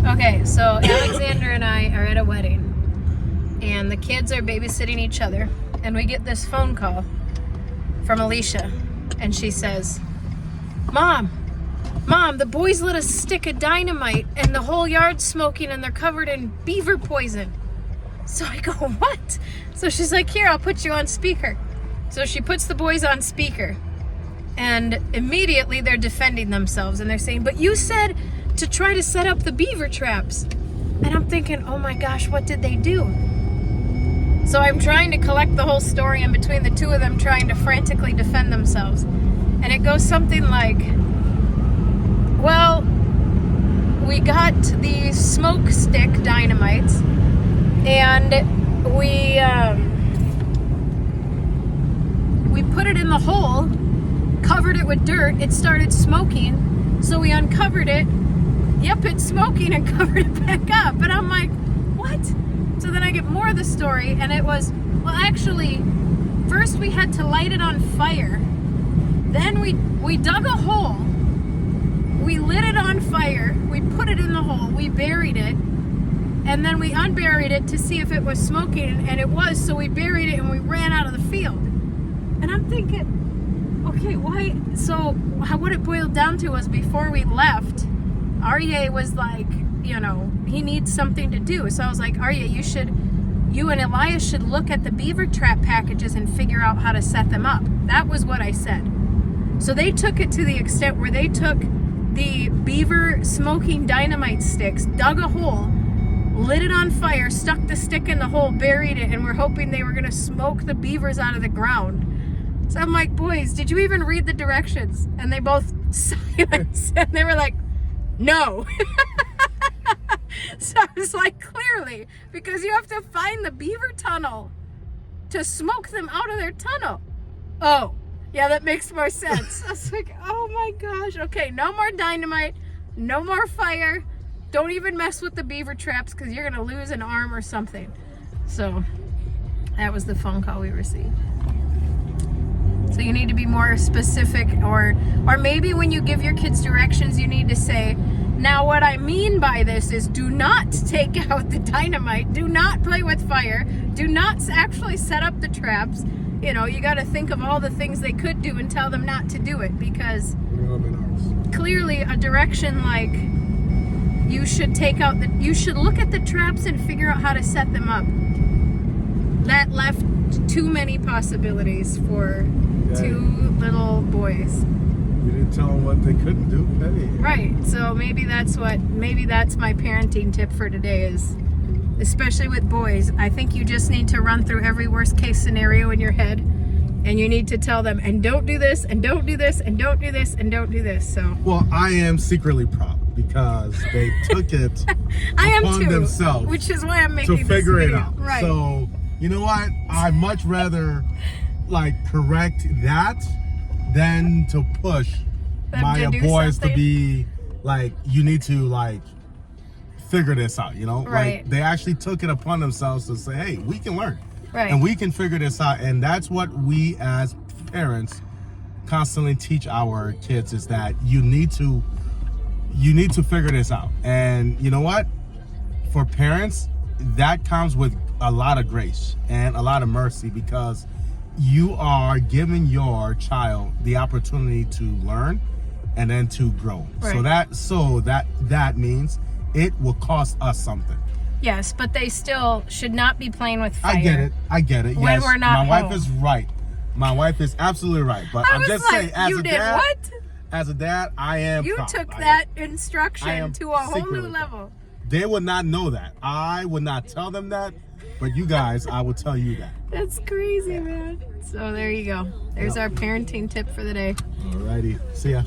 Okay, so Alexander and I are at a wedding, and the kids are babysitting each other, and we get this phone call from Alicia, and she says, Mom, the boys lit a stick of dynamite, and the whole yard's smoking, and they're covered in beaver poison. So I go, what? So she's like, here, I'll put you on speaker. So she puts the boys on speaker, and immediately they're defending themselves, and they're saying, but you said to try to set up the beaver traps. And I'm thinking, oh my gosh, what did they do? So I'm trying to collect the whole story in between the two of them trying to frantically defend themselves. And it goes something like, well, we got the smoke stick dynamites, and we put it in the hole, covered it with dirt, it started smoking, so we uncovered it. Yep, it's smoking, and covered it back up. And I'm like, what? So then I get more of the story, and it was, well, actually, first we had to light it on fire. Then we dug a hole. We lit it on fire. We put it in the hole. We buried it. And then we unburied it to see if it was smoking, and it was, so we buried it and we ran out of the field. And I'm thinking, okay, why? So what it boiled down to was before we left, Arya was like, you know, he needs something to do. So I was like, Arya, you and Elias should look at the beaver trap packages and figure out how to set them up. That was what I said. So they took it to the extent where they took the beaver smoking dynamite sticks, dug a hole, lit it on fire, stuck the stick in the hole, buried it, and we're hoping they were going to smoke the beavers out of the ground. So I'm like, boys, did you even read the directions? And they both silenced, and they were like, no. So I was like, clearly, because you have to find the beaver tunnel to smoke them out of their tunnel. Oh, yeah, that makes more sense. I was like, oh my gosh. Okay, no more dynamite, no more fire. Don't even mess with the beaver traps because you're going to lose an arm or something. So that was the phone call we received. So you need to be more specific, or maybe when you give your kids directions, you need to say, now what I mean by this is do not take out the dynamite, do not play with fire, do not actually set up the traps. You know, you got to think of all the things they could do and tell them not to do it, because clearly a direction like you should you should look at the traps and figure out how to set them up. That left too many possibilities for two little boys. You didn't tell them what they couldn't do. Hey. Right. So maybe that's my parenting tip for today is, especially with boys, I think you just need to run through every worst case scenario in your head, and you need to tell them, and don't do this, and don't do this, and don't do this, and don't do this. So. Well, I am secretly proud because they took it upon themselves, which is why I'm making to figure this it video. out. Right. So you know what? I'd much rather correct that than to push my boys to be like, you need to figure this out, you know? Right. They actually took it upon themselves to say, hey, we can learn. Right. And we can figure this out. And that's what we as parents constantly teach our kids, is that you need to figure this out. And you know what? For parents, that comes with a lot of grace and a lot of mercy, because you are giving your child the opportunity to learn and then to grow. Right. So that means it will cost us something. Yes, but they still should not be playing with fire. I get it. When yes, we're not my home. wife is right. My wife is absolutely right. But I'm just saying, as a dad, I am You proud. took that instruction to a whole new proud. level. They would not know that. I would not tell them that. But you guys, I will tell you that. That's crazy, man. So there you go. There's our parenting tip for the day. Alrighty. See ya.